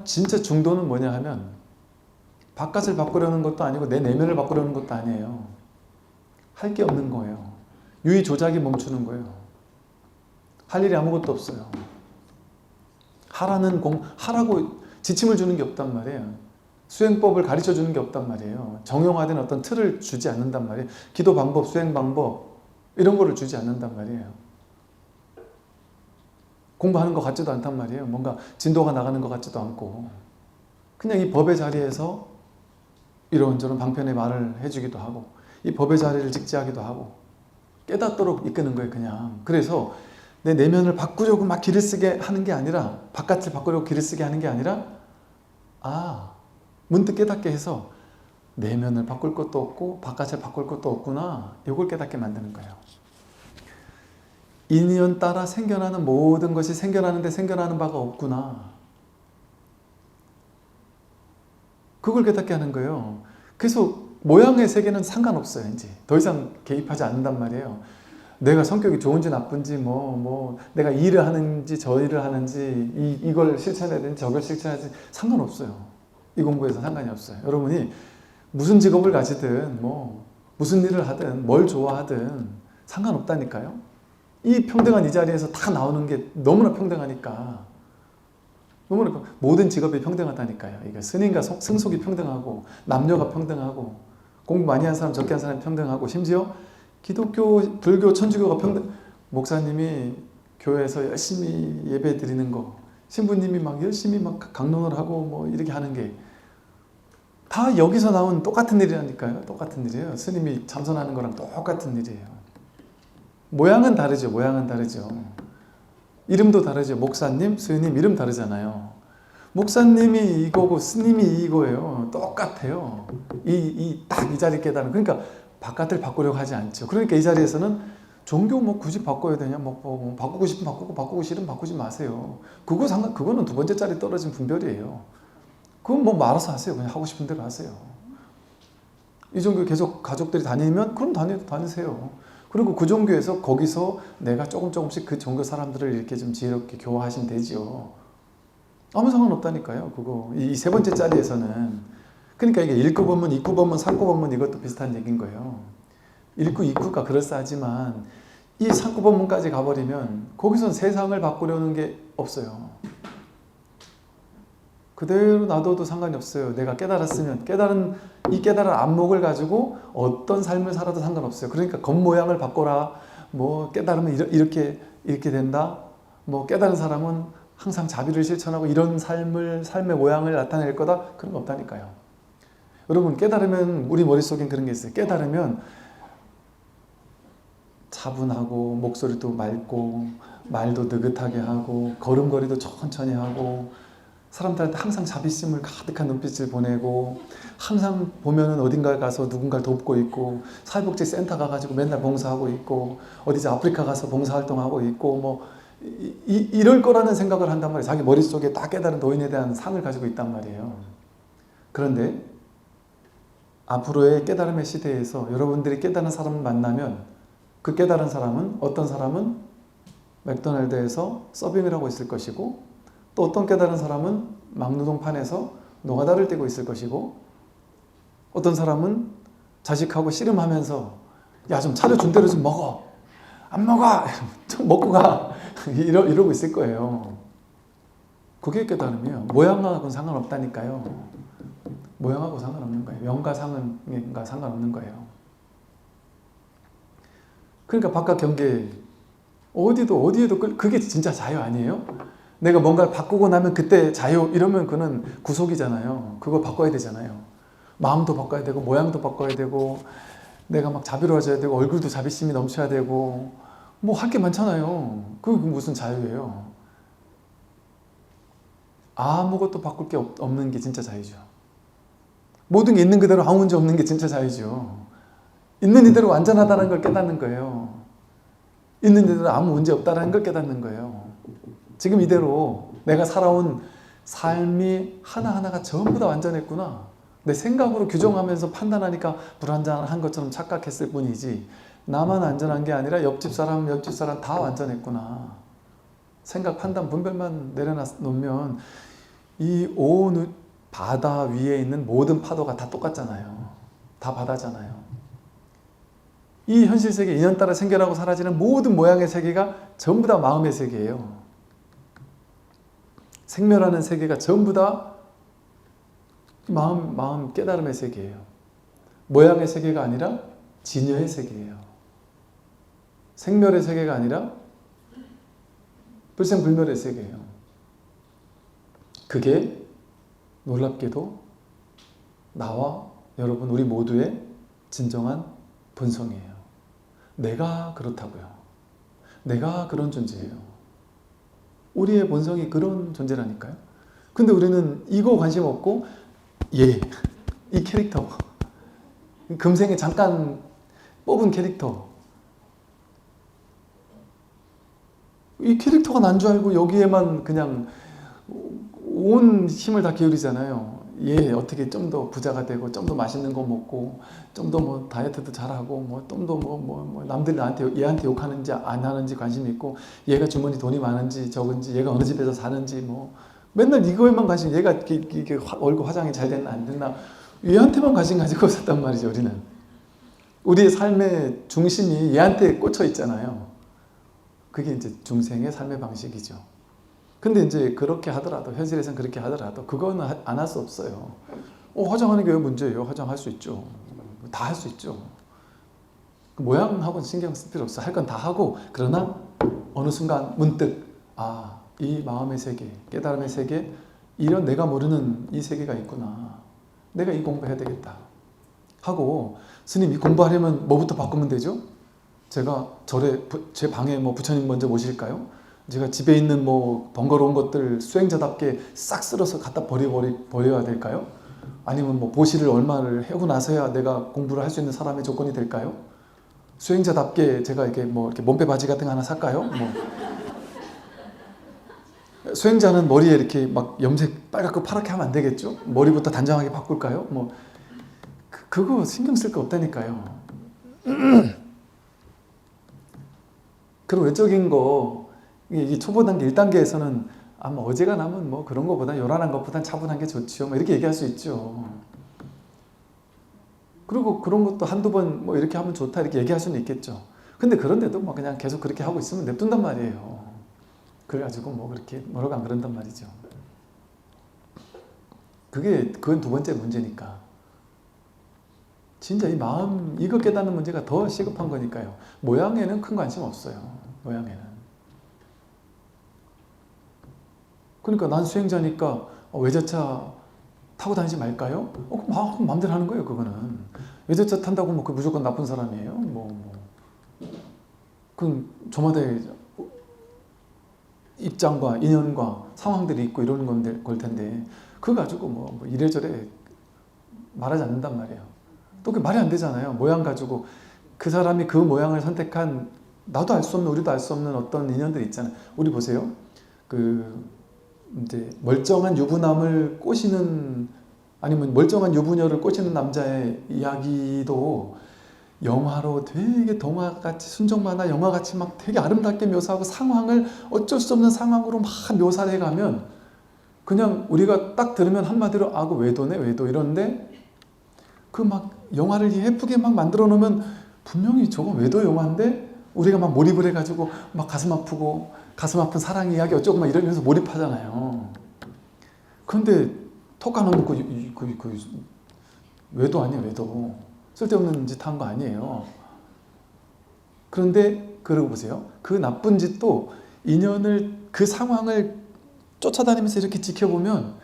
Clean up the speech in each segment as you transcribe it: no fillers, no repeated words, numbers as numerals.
진짜 중도는 뭐냐 하면 바깥을 바꾸려는 것도 아니고 내 내면을 바꾸려는 것도 아니에요. 할 게 없는 거예요. 유의 조작이 멈추는 거예요. 할 일이 아무것도 없어요. 하라고 지침을 주는 게 없단 말이에요. 수행법을 가르쳐 주는 게 없단 말이에요. 정형화된 어떤 틀을 주지 않는단 말이에요. 기도 방법, 수행 방법 이런 거를 주지 않는단 말이에요. 공부하는 것 같지도 않단 말이에요. 뭔가 진도가 나가는 것 같지도 않고 그냥 이 법의 자리에서 이런저런 방편의 말을 해주기도 하고 이 법의 자리를 직지하기도 하고 깨닫도록 이끄는 거예요. 그냥. 그래서 내 내면을 바꾸려고 막 기를 쓰게 하는 게 아니라 바깥을 바꾸려고 기를 쓰게 하는 게 아니라 문득 깨닫게 해서 내면을 바꿀 것도 없고 바깥을 바꿀 것도 없구나. 이걸 깨닫게 만드는 거예요. 인연 따라 생겨나는 모든 것이 생겨나는데 생겨나는 바가 없구나. 그걸 깨닫게 하는 거예요. 그래서 모양의 세계는 상관없어요. 이제 더 이상 개입하지 않는단 말이에요. 내가 성격이 좋은지 나쁜지 내가 이 일을 하는지 저 일을 하는지 이걸 실천해야 되는지 저걸 실천해야 되는지 상관없어요. 이 공부에서 상관이 없어요. 여러분이 무슨 직업을 가지든 무슨 일을 하든 뭘 좋아하든 상관없다니까요. 이 평등한 이 자리에서 다 나오는 게 너무나 평등하니까 모든 직업이 평등하다니까요. 이게 스님과 승속이 평등하고 남녀가 평등하고 공부 많이 한 사람 적게 한 사람이 평등하고 심지어 기독교, 불교, 천주교가 평등. 목사님이 교회에서 열심히 예배 드리는 거, 신부님이 막 열심히 막 강론을 하고 이렇게 하는 게 다 여기서 나온 똑같은 일이라니까요. 똑같은 일이에요. 스님이 참선하는 거랑 똑같은 일이에요. 모양은 다르죠. 모양은 다르죠. 이름도 다르죠. 목사님, 스님 이름 다르잖아요. 목사님이 이거고 스님이 이거예요. 똑같아요. 딱 이 자리 깨달은. 그러니까 바깥을 바꾸려고 하지 않죠. 그러니까 이 자리에서는 종교 굳이 바꿔야 되냐? 바꾸고 싶으면 바꾸고 싫으면 바꾸지 마세요. 그거는 두 번째 자리 떨어진 분별이에요. 그건 알아서 하세요. 그냥 하고 싶은 대로 하세요. 이 종교 계속 가족들이 다니면 그럼 다니세요. 그리고 그 종교에서 거기서 내가 조금씩 그 종교 사람들을 이렇게 좀 지혜롭게 교화하시면 되죠. 아무 상관없다니까요. 그거 이 세 번째 자리에서는. 그러니까 이게 1구 법문, 2구 법문, 3구 법문 이것도 비슷한 얘기인 거예요. 1구, 2구가 그럴싸하지만 이 3구 법문까지 가버리면 거기선 세상을 바꾸려는 게 없어요. 그대로 놔둬도 상관이 없어요. 내가 깨달았으면 이 깨달은 안목을 가지고 어떤 삶을 살아도 상관없어요. 그러니까 겉모양을 바꿔라. 깨달으면 이렇게 된다. 깨달은 사람은 항상 자비를 실천하고 이런 삶의 모양을 나타낼 거다. 그런 거 없다니까요. 여러분 깨달으면 우리 머릿속엔 그런 게 있어요. 깨달으면 차분하고 목소리도 맑고 말도 느긋하게 하고 걸음걸이도 천천히 하고 사람들한테 항상 자비심을 가득한 눈빛을 보내고 항상 보면은 어딘가에 가서 누군가를 돕고 있고 사회복지센터 가가지고 맨날 봉사하고 있고 어디 아프리카 가서 봉사활동하고 있고 이럴 거라는 생각을 한단 말이에요. 자기 머릿속에 딱 깨달은 노인에 대한 상을 가지고 있단 말이에요. 그런데 앞으로의 깨달음의 시대에서 여러분들이 깨달은 사람을 만나면 그 깨달은 사람은 어떤 사람은 맥도날드에서 서빙을 하고 있을 것이고 또 어떤 깨달은 사람은 막노동판에서 노가다를 떼고 있을 것이고 어떤 사람은 자식하고 씨름하면서 야 좀 차려준 대로 좀 먹어 안 먹어 좀 먹고 가 이러고 있을 거예요. 그게 깨달음이에요. 모양하고는 상관없다니까요. 모양하고 상관없는 거예요. 명과 상은과 상관없는 거예요. 그러니까 바깥 경계 어디에도 그게 진짜 자유 아니에요? 내가 뭔가를 바꾸고 나면 그때 자유 이러면 그는 구속이잖아요. 그거 바꿔야 되잖아요. 마음도 바꿔야 되고 모양도 바꿔야 되고 내가 막 자비로워져야 되고 얼굴도 자비심이 넘쳐야 되고 할 게 많잖아요. 그게 무슨 자유예요. 아무것도 바꿀 게 없는 게 진짜 자유죠. 모든 게 있는 그대로 아무 문제 없는 게 진짜 자유죠. 있는 이대로 완전하다는 걸 깨닫는 거예요. 있는 이대로 아무 문제 없다는 걸 깨닫는 거예요. 지금 이대로 내가 살아온 삶이 하나하나가 전부 다 완전했구나. 내 생각으로 규정하면서 판단하니까 불완전한 것처럼 착각했을 뿐이지 나만 안전한 게 아니라 옆집 사람 다 완전했구나. 생각, 판단, 분별만 내려놓으면 이 온 바다 위에 있는 모든 파도가 다 똑같잖아요. 다 바다잖아요. 이 현실 세계, 인연따라 생겨나고 사라지는 모든 모양의 세계가 전부 다 마음의 세계예요. 생멸하는 세계가 전부 다 마음 깨달음의 세계예요. 모양의 세계가 아니라 진여의 세계예요. 생멸의 세계가 아니라 불생불멸의 세계예요. 그게 놀랍게도 나와 여러분 우리 모두의 진정한 본성이에요. 내가 그렇다고요. 내가 그런 존재예요. 우리의 본성이 그런 존재라니까요. 근데 우리는 이거 관심 없고 이 캐릭터, 금생에 잠깐 뽑은 캐릭터, 이 캐릭터가 난 줄 알고 여기에만 그냥 온 힘을 다 기울이잖아요. 얘 어떻게 좀 더 부자가 되고 좀 더 맛있는 거 먹고 좀 더 뭐 다이어트도 잘하고 뭐 좀 더 뭐 남들이 얘한테 욕하는지 안 하는지 관심 있고 얘가 주머니 돈이 많은지 적은지 얘가 어느 집에서 사는지 뭐 맨날 이거에만 관심, 얘가 이게 얼굴 화장이 잘 됐나 안 됐나 얘한테만 관심 가지고 있었단 말이죠. 우리는 우리의 삶의 중심이 얘한테 꽂혀 있잖아요. 그게 이제 중생의 삶의 방식이죠. 근데 이제 그렇게 하더라도, 현실에서는 그렇게 하더라도 그거는 안 할 수 없어요. 화장하는 게 왜 문제예요? 화장할 수 있죠. 다 할 수 있죠. 모양하고는 신경 쓸 필요 없어. 할 건 다 하고, 그러나 어느 순간 문득 이 마음의 세계, 깨달음의 세계, 이런 내가 모르는 이 세계가 있구나. 내가 이 공부해야 되겠다 하고, 스님 이 공부하려면 뭐부터 바꾸면 되죠? 제가 제 방에 부처님 먼저 모실까요? 제가 집에 있는 번거로운 것들 수행자답게 싹 쓸어서 갖다 버려야 될까요? 아니면 보시를 얼마를 하고 나서야 내가 공부를 할 수 있는 사람의 조건이 될까요? 수행자답게 제가 이렇게 몸빼 바지 같은 거 하나 살까요? 수행자는 머리에 이렇게 염색 빨갛고 파랗게 하면 안 되겠죠? 머리부터 단정하게 바꿀까요? 그거 신경 쓸 거 없다니까요. 그리고 외적인 거, 이 초보 단계 1단계에서는 어제가 남은 그런 거보다 요란한 것보단 차분한 게 좋지요. 이렇게 얘기할 수 있죠. 그리고 그런 것도 한두 번 이렇게 하면 좋다 이렇게 얘기할 수는 있겠죠. 근데 그런데도 그냥 계속 그렇게 하고 있으면 냅둔단 말이에요. 그래가지고 그렇게 뭐라고 안 그런단 말이죠. 그건 두 번째 문제니까. 진짜 이 마음, 이거 깨닫는 문제가 더 시급한 거니까요. 모양에는 큰 관심 없어요. 모양에는. 그러니까 난 수행자니까 외제차 타고 다니지 말까요? 그럼 마음대로 하는 거예요. 그거는 외제차 탄다고 그 무조건 나쁜 사람이에요. 그건 저마다의 입장과 인연과 상황들이 있고 이런 걸 텐데 그거 가지고 이래저래 말하지 않는단 말이에요. 또 그게 말이 안 되잖아요. 모양 가지고 그 사람이 그 모양을 선택한 나도 알 수 없는, 우리도 알 수 없는 어떤 인연들이 있잖아요. 우리 보세요. 이제 멀쩡한 유부남을 꼬시는, 아니면 멀쩡한 유부녀를 꼬시는 남자의 이야기도 영화로 되게 동화같이, 순정만화 영화같이 되게 아름답게 묘사하고 상황을 어쩔 수 없는 상황으로 묘사를 해가면 그냥 우리가 딱 들으면 한마디로 그 외도네, 외도 이런데 영화를 예쁘게 만들어 놓으면 분명히 저건 외도 영화인데 우리가 몰입을 해가지고 가슴 아프고 가슴 아픈 사랑 이야기 어쩌고 이러면서 몰입하잖아요. 그런데 톡 까놓으면 그 외도 아니에요, 외도. 쓸데없는 짓 한 거 아니에요. 그런데 그러고 보세요. 그 나쁜 짓도 인연을, 그 상황을 쫓아다니면서 이렇게 지켜보면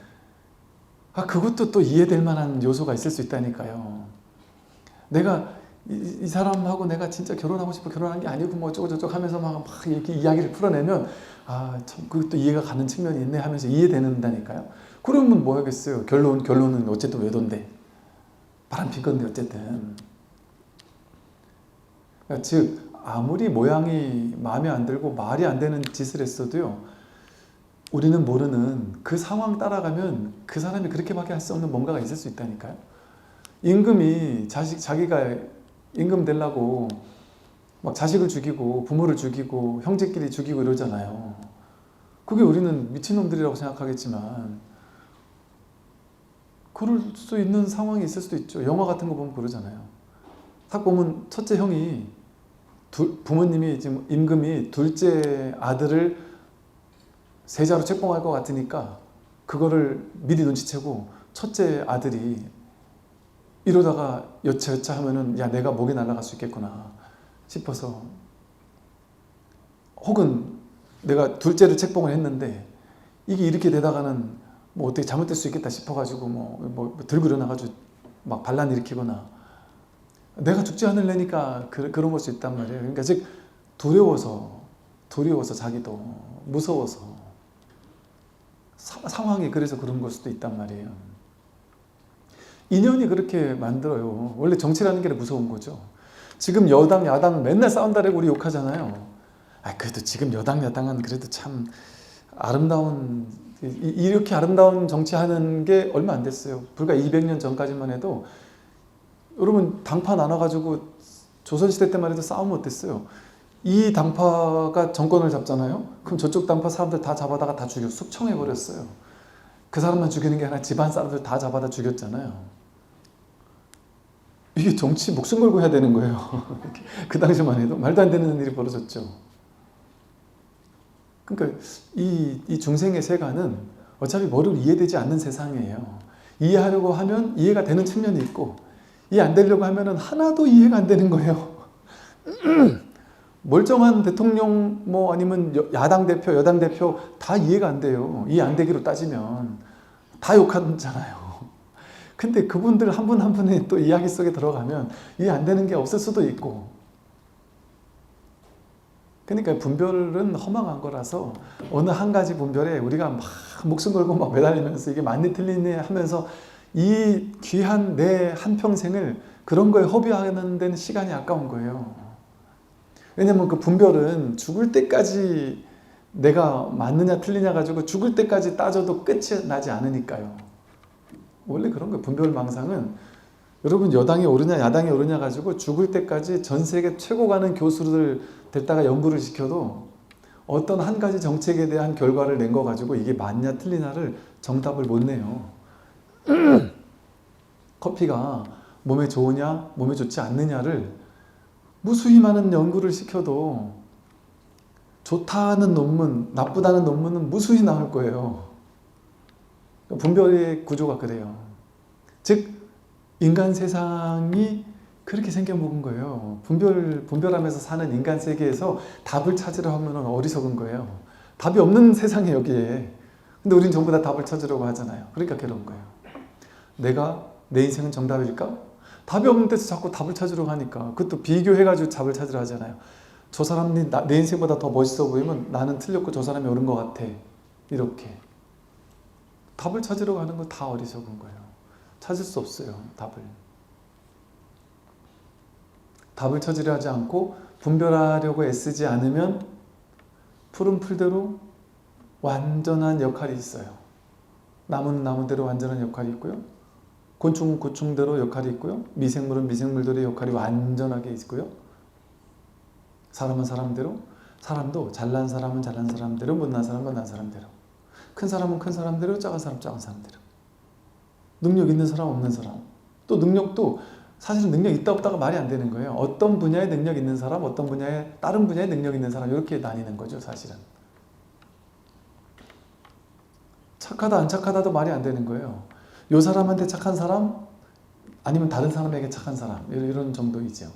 그것도 또 이해될 만한 요소가 있을 수 있다니까요. 내가 이 사람하고 내가 진짜 결혼하고 싶어 결혼한 게 아니고 어쩌고저쩌고 하면서 막 이렇게 이야기를 풀어내면 참 그것도 이해가 가는 측면이 있네 하면서 이해되는다니까요. 그러면 뭐 하겠어요. 결론은 어쨌든 외도인데 바람핀 건데 어쨌든. 즉 아무리 모양이 마음에 안 들고 말이 안 되는 짓을 했어도요, 우리는 모르는 그 상황 따라가면 그 사람이 그렇게밖에 할 수 없는 뭔가가 있을 수 있다니까요. 임금이 자기가 임금 되려고 자식을 죽이고 부모를 죽이고 형제끼리 죽이고 이러잖아요. 그게 우리는 미친놈들이라고 생각하겠지만 그럴 수 있는 상황이 있을 수도 있죠. 영화 같은 거 보면 그러잖아요. 딱 보면 첫째 형이 부모님이 지금 임금이 둘째 아들을 세자로 책봉할 것 같으니까 그거를 미리 눈치채고 첫째 아들이 이러다가 여차여차 하면은 야 내가 목이 날아갈 수 있겠구나 싶어서, 혹은 내가 둘째를 책봉을 했는데 이게 이렇게 되다가는 뭐 어떻게 잘못될 수 있겠다 싶어가지고 뭐 들고 일어나가지고 막 반란 일으키거나, 내가 죽지 않을래니까 그런 걸 수 있단 말이에요. 그러니까 즉 두려워서 자기도 무서워서 상황이 그래서 그런 걸 수도 있단 말이에요. 인연이 그렇게 만들어요. 원래 정치라는 게 무서운 거죠. 지금 여당 야당 맨날 싸운다라고 우리 욕하잖아요. 그래도 지금 여당 야당은 그래도 참 아름다운, 이렇게 아름다운 정치하는 게 얼마 안 됐어요. 불과 200년 전까지만 해도 여러분 당파 나눠가지고 조선시대 때만 해도 싸우면 어땠어요? 이 당파가 정권을 잡잖아요. 그럼 저쪽 당파 사람들 다 잡아다가 다 죽여 숙청해버렸어요. 그 사람만 죽이는 게 아니라 집안 사람들 다 잡아다 죽였잖아요. 이게 정치 목숨 걸고 해야 되는 거예요. 그 당시만 해도 말도 안 되는 일이 벌어졌죠. 그러니까 이 중생의 세간은 어차피 머리로 이해되지 않는 세상이에요. 이해하려고 하면 이해가 되는 측면이 있고, 이해 안 되려고 하면은 하나도 이해가 안 되는 거예요. 멀쩡한 대통령 뭐 아니면 야당 대표, 여당 대표 다 이해가 안 돼요. 이해 안 되기로 따지면 다 욕하잖아요. 근데 그분들 한 분 한 분의 또 이야기 속에 들어가면 이해 안 되는 게 없을 수도 있고. 그러니까 분별은 허망한 거라서 어느 한 가지 분별에 우리가 막 목숨 걸고 막 매달리면서 이게 맞니 틀리니 하면서 이 귀한 내 한평생을 그런 거에 허비하는 데는 시간이 아까운 거예요. 왜냐면 그 분별은 죽을 때까지 내가 맞느냐 틀리냐 가지고 죽을 때까지 따져도 끝이 나지 않으니까요. 원래 그런 거예요. 분별망상은 여러분 여당이 옳으냐 야당이 옳으냐 가지고 죽을 때까지 전 세계 최고 가는 교수를 데다가 연구를 시켜도 어떤 한 가지 정책에 대한 결과를 낸 거 가지고 이게 맞냐 틀리냐를 정답을 못 내요. 커피가 몸에 좋으냐 몸에 좋지 않느냐를 무수히 많은 연구를 시켜도 좋다는 논문, 나쁘다는 논문은 무수히 나올 거예요. 분별의 구조가 그래요. 즉 인간 세상이 그렇게 생겨먹은 거예요. 분별하면서 사는 인간 세계에서 답을 찾으려 하면 어리석은 거예요. 답이 없는 세상에 여기에. 근데 우린 전부 다 답을 찾으려고 하잖아요. 그러니까 괴로운 거예요. 내 인생은 정답일까? 답이 없는 데서 자꾸 답을 찾으려고 하니까 그것도 비교해가지고 답을 찾으려 하잖아요. 저 사람이 내 인생보다 더 멋있어 보이면 나는 틀렸고 저 사람이 옳은 것 같아. 이렇게. 답을 찾으려고 하는 건 다 어리석은 거예요. 찾을 수 없어요. 답을 찾으려 하지 않고 분별하려고 애쓰지 않으면 푸른 풀대로 완전한 역할이 있어요. 나무는 나무대로 완전한 역할이 있고요. 곤충은 곤충대로 역할이 있고요. 미생물은 미생물들의 역할이 완전하게 있고요. 사람은 사람대로, 사람도 잘난 사람은 잘난 사람대로, 못난 사람은 못난 사람대로, 큰 사람은 큰 사람대로, 작은 사람은 작은 사람대로, 능력 있는 사람 없는 사람, 또 능력도 사실은 능력 있다 없다가 말이 안 되는 거예요. 어떤 분야에 능력 있는 사람, 어떤 분야에 다른 분야에 능력 있는 사람 이렇게 나뉘는 거죠. 사실은 착하다 안 착하다도 말이 안 되는 거예요. 요 사람한테 착한 사람 아니면 다른 사람에게 착한 사람 이런 정도이죠.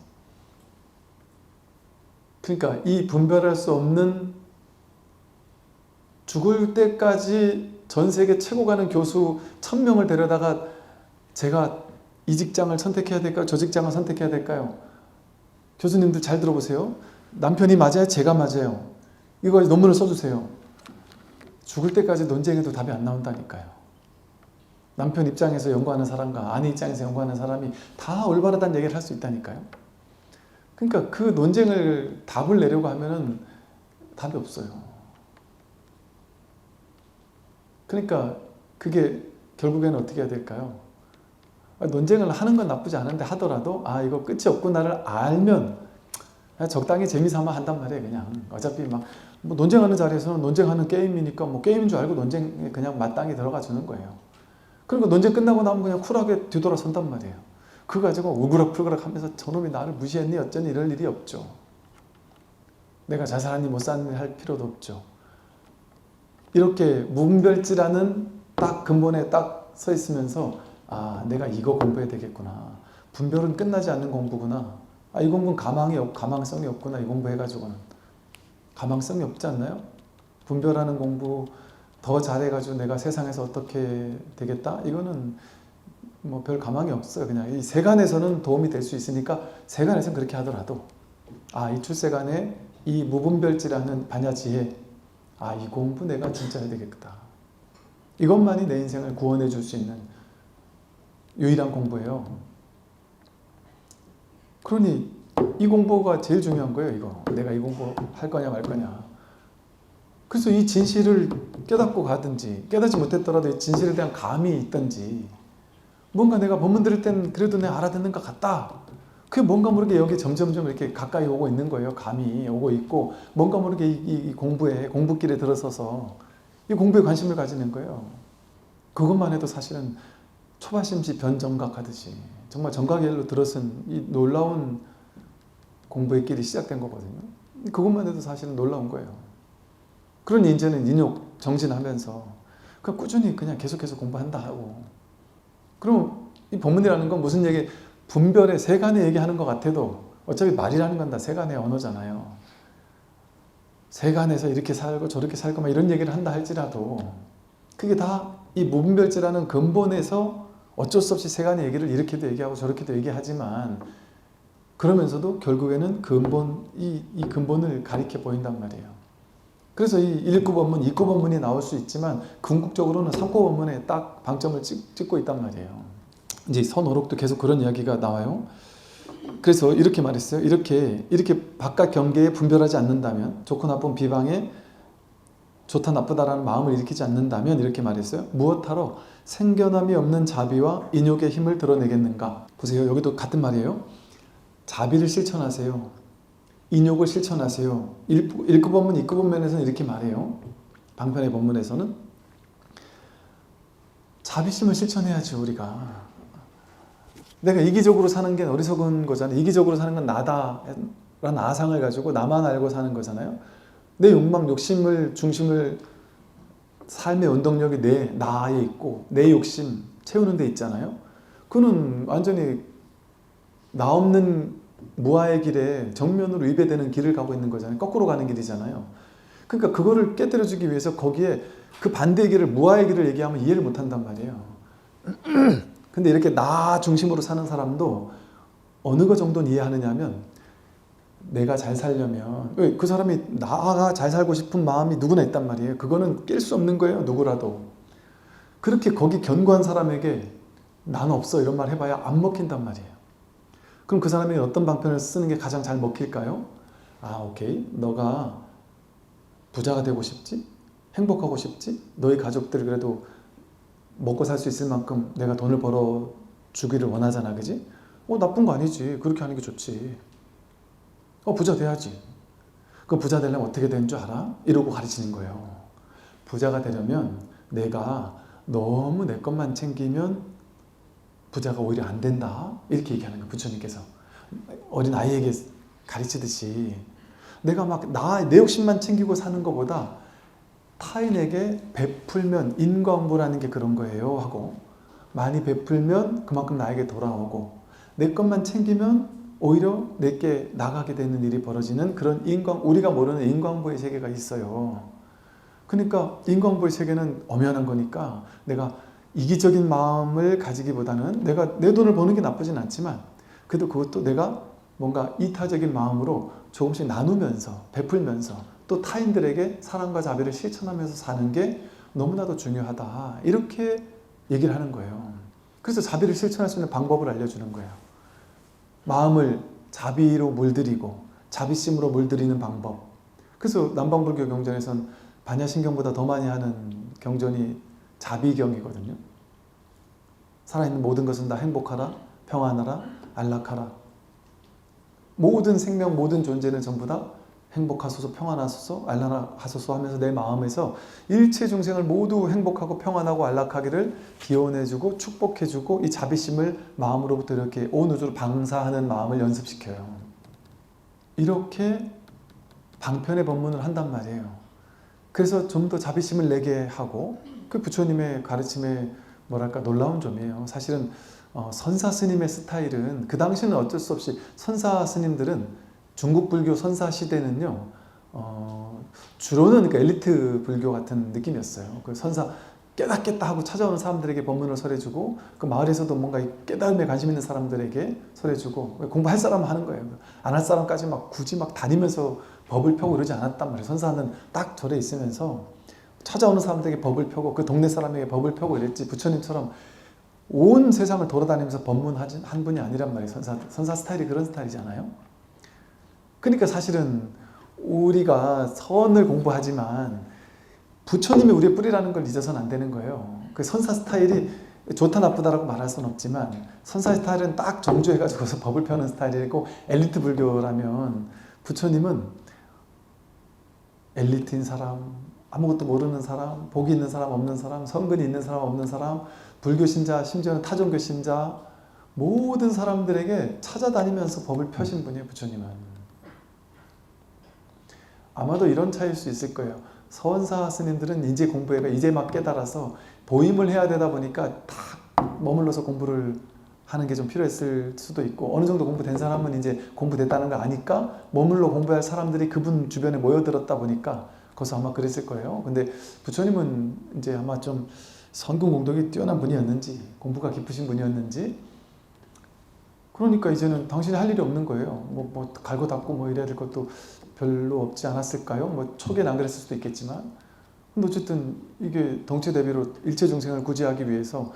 그러니까 이 분별할 수 없는 죽을 때까지 전 세계 최고 가는 교수 1000명을 데려다가 제가 이 직장을 선택해야 될까요? 저 직장을 선택해야 될까요? 교수님들 잘 들어보세요. 남편이 맞아요? 제가 맞아요? 이거 논문을 써주세요. 죽을 때까지 논쟁해도 답이 안 나온다니까요. 남편 입장에서 연구하는 사람과 아내 입장에서 연구하는 사람이 다 올바르다는 얘기를 할 수 있다니까요. 그러니까 그 논쟁을 답을 내려고 하면은 답이 없어요. 그러니까 그게 결국에는 어떻게 해야 될까요? 논쟁을 하는 건 나쁘지 않은데 하더라도 이거 끝이 없구나를 알면 적당히 재미삼아 한단 말이에요. 그냥 어차피 막 뭐 논쟁하는 자리에서는 논쟁하는 게임이니까 뭐 게임인 줄 알고 논쟁에 그냥 마땅히 들어가 주는 거예요. 그러니까 논쟁 끝나고 나면 그냥 쿨하게 뒤돌아선단 말이에요. 그거 가지고 우그락불그락 하면서 저놈이 나를 무시했니 어쩌니 이럴 일이 없죠. 내가 잘 살았니 못 살았니 할 필요도 없죠. 이렇게 무분별지라는 딱 근본에 딱 서 있으면서 아, 내가 이거 공부해야 되겠구나. 분별은 끝나지 않는 공부구나. 아, 이 공부는 가망성이 없구나. 이 공부 해가지고는. 가망성이 없지 않나요? 분별하는 공부 더 잘해가지고 내가 세상에서 어떻게 되겠다? 이거는 뭐 별 가망이 없어요. 그냥 이 세간에서는 도움이 될 수 있으니까 세간에서는 그렇게 하더라도 아, 이 출세간에 이 무분별지라는 반야지혜, 아, 이 공부 내가 진짜 해야 되겠다. 이것만이 내 인생을 구원해 줄 수 있는 유일한 공부예요. 그러니 이 공부가 제일 중요한 거예요. 이거 내가 이 공부 할 거냐 말 거냐. 그래서 이 진실을 깨닫고 가든지 깨닫지 못했더라도 이 진실에 대한 감이 있든지 뭔가 내가 법문 들을 땐 그래도 내가 알아듣는 것 같다. 그게 뭔가 모르게 여기 점점점 이렇게 가까이 오고 있는 거예요. 감이 오고 있고 뭔가 모르게 이 공부에 공부길에 들어서서 이 공부에 관심을 가지는 거예요. 그것만 해도 사실은 초바심시 변정각 하듯이 정말 정각일로 들어선 이 놀라운 공부의 길이 시작된 거거든요. 그것만 해도 사실은 놀라운 거예요. 그러니 이제는 인욕 정진하면서 그냥 꾸준히 그냥 계속해서 공부한다 하고 그럼 이 법문이라는 건 무슨 얘기 분별의 세간의 얘기하는 것 같아도 어차피 말이라는 건 다 세간의 언어잖아요. 세간에서 이렇게 살고 저렇게 살고 막 이런 얘기를 한다 할지라도 그게 다 이 무분별지라는 근본에서 어쩔 수 없이 세간의 얘기를 이렇게도 얘기하고 저렇게도 얘기하지만 그러면서도 결국에는 이 근본을 가리켜 보인단 말이에요. 그래서 이 1구 법문, 2구 법문이 나올 수 있지만 궁극적으로는 3구 법문에 딱 방점을 찍고 있단 말이에요. 이제 선오록도 계속 그런 이야기가 나와요. 그래서 이렇게 말했어요. 이렇게 바깥 경계에 분별하지 않는다면 좋고 나쁜 비방에 좋다 나쁘다라는 마음을 일으키지 않는다면 이렇게 말했어요. 무엇하러 생겨남이 없는 자비와 인욕의 힘을 드러내겠는가. 보세요. 여기도 같은 말이에요. 자비를 실천하세요. 인욕을 실천하세요. 1급 법문, 2급 법문에서는 이렇게 말해요. 방편의 법문에서는 자비심을 실천해야죠. 우리가. 내가 이기적으로 사는 게 어리석은 거잖아요. 이기적으로 사는 건 나다라는 아상을 가지고 나만 알고 사는 거잖아요. 내 욕망, 욕심을 중심을 삶의 원동력이 나에 있고 내 욕심 채우는 데 있잖아요. 그는 완전히 나 없는 무아의 길에 정면으로 위배되는 길을 가고 있는 거잖아요. 거꾸로 가는 길이잖아요. 그러니까 그거를 깨뜨려주기 위해서 거기에 그 반대의 길을 무아의 길을 얘기하면 이해를 못한단 말이에요. 근데 이렇게 나 중심으로 사는 사람도 어느 거 정도는 이해하느냐 하면 내가 잘 살려면 그 사람이 나가 잘 살고 싶은 마음이 누구나 있단 말이에요. 그거는 깰 수 없는 거예요. 누구라도. 그렇게 거기 견고한 사람에게 난 없어 이런 말 해봐야 안 먹힌단 말이에요. 그럼 그 사람이 어떤 방편을 쓰는 게 가장 잘 먹힐까요? 아, 오케이. 너가 부자가 되고 싶지? 행복하고 싶지? 너희 가족들 그래도 먹고 살 수 있을 만큼 내가 돈을 벌어 주기를 원하잖아. 그지? 나쁜 거 아니지. 그렇게 하는 게 좋지. 부자 돼야지. 그 부자 되려면 어떻게 되는 줄 알아? 이러고 가르치는 거예요. 부자가 되려면 내가 너무 내 것만 챙기면 부자가 오히려 안 된다. 이렇게 얘기하는 거예요. 부처님께서. 어린 아이에게 가르치듯이 내가 막 내 욕심만 챙기고 사는 것보다 타인에게 베풀면 인과응보라는 게 그런 거예요 하고 많이 베풀면 그만큼 나에게 돌아오고 내 것만 챙기면 오히려 내게 나가게 되는 일이 벌어지는 그런 우리가 모르는 인과응보의 세계가 있어요. 그러니까 인과응보의 세계는 엄연한 거니까 내가 이기적인 마음을 가지기보다는 내가 내 돈을 버는 게 나쁘진 않지만 그래도 그것도 내가 뭔가 이타적인 마음으로 조금씩 나누면서 베풀면서 또 타인들에게 사랑과 자비를 실천하면서 사는 게 너무나도 중요하다. 이렇게 얘기를 하는 거예요. 그래서 자비를 실천할 수 있는 방법을 알려주는 거예요. 마음을 자비로 물들이고 자비심으로 물들이는 방법. 그래서 남방불교 경전에선 반야신경보다 더 많이 하는 경전이 자비경이거든요. 살아있는 모든 것은 다 행복하라, 평안하라, 안락하라. 모든 생명, 모든 존재는 전부 다 행복하소서 평안하소서 안락하소서 하면서 내 마음에서 일체 중생을 모두 행복하고 평안하고 안락하기를 기원해주고 축복해주고 이 자비심을 마음으로부터 이렇게 온 우주로 방사하는 마음을 연습시켜요. 이렇게 방편의 법문을 한단 말이에요. 그래서 좀 더 자비심을 내게 하고 그 부처님의 가르침의 뭐랄까 놀라운 점이에요. 사실은 선사 스님의 스타일은 그 당시는 어쩔 수 없이 선사 스님들은 중국 불교 선사 시대는요, 주로는 그 엘리트 불교 같은 느낌이었어요. 그 선사 깨닫겠다 하고 찾아오는 사람들에게 법문을 설해주고, 그 마을에서도 뭔가 깨달음에 관심 있는 사람들에게 설해주고, 공부할 사람은 하는 거예요. 안 할 사람까지 막 굳이 막 다니면서 법을 펴고 그러지 않았단 말이에요. 선사는 딱 절에 있으면서 찾아오는 사람들에게 법을 펴고 그 동네 사람에게 법을 펴고 이랬지, 부처님처럼 온 세상을 돌아다니면서 법문한 분이 아니란 말이에요. 선사 스타일이 그런 스타일이잖아요. 그러니까 사실은 우리가 선을 공부하지만 부처님이 우리의 뿌리라는 걸 잊어서는 안 되는 거예요. 그 선사 스타일이 좋다 나쁘다라고 말할 수는 없지만 선사 스타일은 딱 정주해가지고서 법을 펴는 스타일이고, 엘리트 불교라면 부처님은 엘리트인 사람, 아무것도 모르는 사람, 복이 있는 사람 없는 사람, 성근이 있는 사람 없는 사람, 불교 신자, 심지어는 타종교 신자, 모든 사람들에게 찾아다니면서 법을 펴신 분이에요. 부처님은. 아마도 이런 차이일 수 있을 거예요. 서원사 스님들은 이제 공부해가 이제 막 깨달아서 보임을 해야 되다 보니까 딱 머물러서 공부를 하는 게 좀 필요했을 수도 있고, 어느 정도 공부된 사람은 이제 공부됐다는 걸 아니까 머물러 공부할 사람들이 그분 주변에 모여들었다 보니까 거기서 아마 그랬을 거예요. 근데 부처님은 이제 아마 좀 선근 공덕이 뛰어난 분이었는지 공부가 깊으신 분이었는지, 그러니까 이제는 당신이 할 일이 없는 거예요. 뭐 갈고 닦고 뭐 이래야 될 것도 별로 없지 않았을까요? 뭐 초기엔 안 그랬을 수도 있겠지만, 근데 어쨌든 이게 덩체대비로 일체 중생을 구제하기 위해서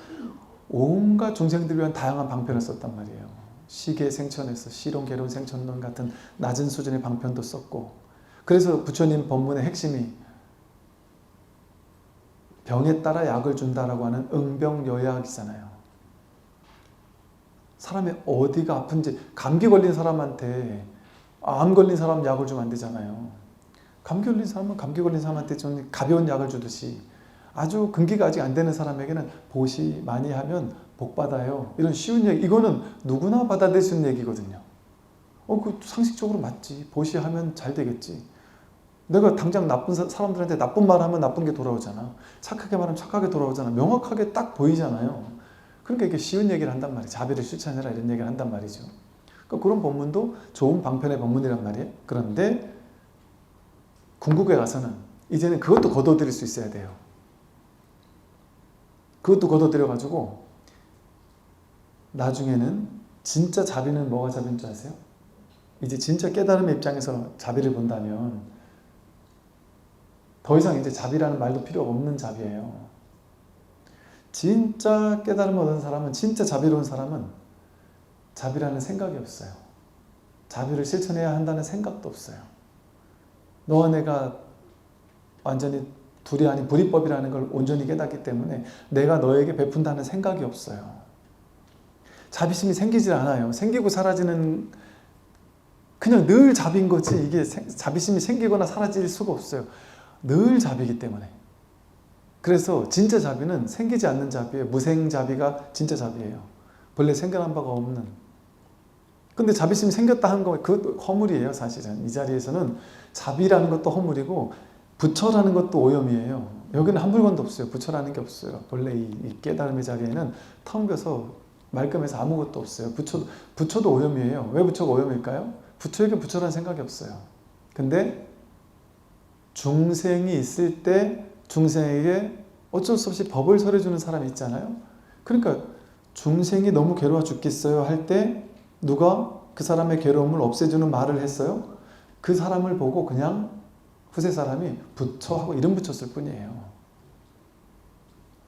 온갖 중생들을 위한 다양한 방편을 썼단 말이에요. 시계 생천에서 시론, 계론, 생천론 같은 낮은 수준의 방편도 썼고, 그래서 부처님 법문의 핵심이 병에 따라 약을 준다라고 하는 응병여약이잖아요. 사람이 어디가 아픈지, 감기 걸린 사람한테 암 걸린 사람 약을 주면 안 되잖아요. 감기 걸린 사람은 감기 걸린 사람한테 좀 가벼운 약을 주듯이 아주 근기가 아직 안 되는 사람에게는 보시 많이 하면 복 받아요. 이런 쉬운 얘기, 이거는 누구나 받아들일 수 있는 얘기거든요. 그 상식적으로 맞지. 보시하면 잘 되겠지. 내가 당장 나쁜 사람들한테 나쁜 말 하면 나쁜 게 돌아오잖아. 착하게 말하면 착하게 돌아오잖아. 명확하게 딱 보이잖아요. 그러니까 이게 쉬운 얘기를 한단 말이에요. 자비를 실천해라 이런 얘기를 한단 말이죠. 그러니까 그런 법문도 좋은 방편의 법문이란 말이에요. 그런데 궁극에 가서는 이제는 그것도 거둬들일 수 있어야 돼요. 그것도 거둬들여가지고 나중에는 진짜 자비는 뭐가 자비인 줄 아세요? 이제 진짜 깨달음의 입장에서 자비를 본다면 더 이상 이제 자비라는 말도 필요 없는 자비예요. 진짜 깨달음을 얻은 사람은, 진짜 자비로운 사람은 자비라는 생각이 없어요. 자비를 실천해야 한다는 생각도 없어요. 너와 내가 완전히 둘이 아닌 불이법이라는 걸 온전히 깨닫기 때문에 내가 너에게 베푼다는 생각이 없어요. 자비심이 생기질 않아요. 생기고 사라지는, 그냥 늘 자비인 거지, 이게 자비심이 생기거나 사라질 수가 없어요. 늘 자비이기 때문에. 그래서 진짜 자비는 생기지 않는 자비예요. 무생자비가 진짜 자비예요. 본래 생겨난 바가 없는. 근데 자비심이 생겼다 하는 거, 그것도 허물이에요. 사실은 이 자리에서는 자비라는 것도 허물이고 부처라는 것도 오염이에요. 여기는 한 물건도 없어요. 부처라는 게 없어요. 본래 이 깨달음의 자리에는 텅 비어서 말끔해서 아무것도 없어요. 부처도 오염이에요. 왜 부처가 오염일까요? 부처에게 부처라는 생각이 없어요. 근데 중생이 있을 때 중생에게 어쩔 수 없이 법을 설해주는 사람이 있잖아요. 그러니까 중생이 너무 괴로워 죽겠어요 할 때 누가 그 사람의 괴로움을 없애주는 말을 했어요? 그 사람을 보고 그냥 후세 사람이 부처하고 이름 붙였을 뿐이에요.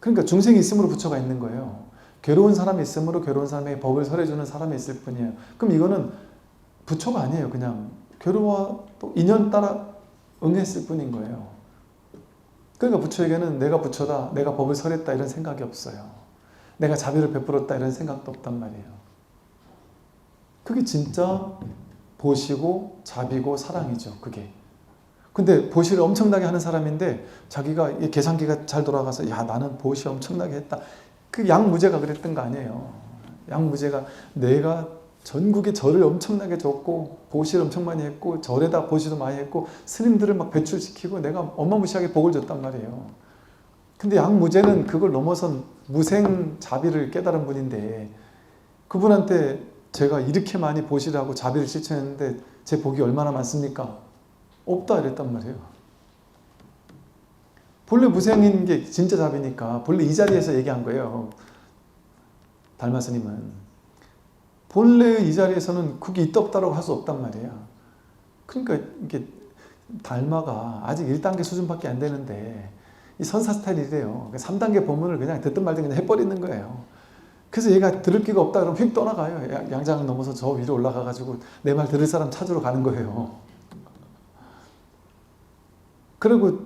그러니까 중생이 있으므로 부처가 있는 거예요. 괴로운 사람이 있으므로 괴로운 사람에게 법을 설해주는 사람이 있을 뿐이에요. 그럼 이거는 부처가 아니에요. 그냥 괴로워 또 인연 따라 응했을 뿐인 거예요. 그러니까 부처에게는 내가 부처다, 내가 법을 설했다 이런 생각이 없어요. 내가 자비를 베풀었다 이런 생각도 없단 말이에요. 그게 진짜 보시고 자비고 사랑이죠. 그게. 근데 보시를 엄청나게 하는 사람인데 자기가 이 계산기가 잘 돌아가서 야 나는 보시 엄청나게 했다. 그 양무제가 그랬던 거 아니에요. 양무제가 내가 전국에 절을 엄청나게 줬고 보시를 엄청 많이 했고 절에다 보시도 많이 했고 스님들을 막 배출시키고 내가 어마무시하게 복을 줬단 말이에요. 근데 양무제는 그걸 넘어선 무생 자비를 깨달은 분인데 그분한테 제가 이렇게 많이 보시를 하고 자비를 실천했는데 제 복이 얼마나 많습니까? 없다 이랬단 말이에요. 본래 무생인 게 진짜 자비니까 본래 이 자리에서 얘기한 거예요. 달마 스님은. 본래 이 자리에서는 그게 있다 없다라고 할 수 없단 말이에요. 그러니까 이게 달마가 아직 1단계 수준밖에 안 되는데 이 선사 스타일이래요. 3단계 법문을 그냥 듣든 말든 그냥 해버리는 거예요. 그래서 얘가 들을 기가 없다 그러면 휙 떠나가요. 양장을 넘어서 저 위로 올라가가지고 내 말 들을 사람 찾으러 가는 거예요. 그리고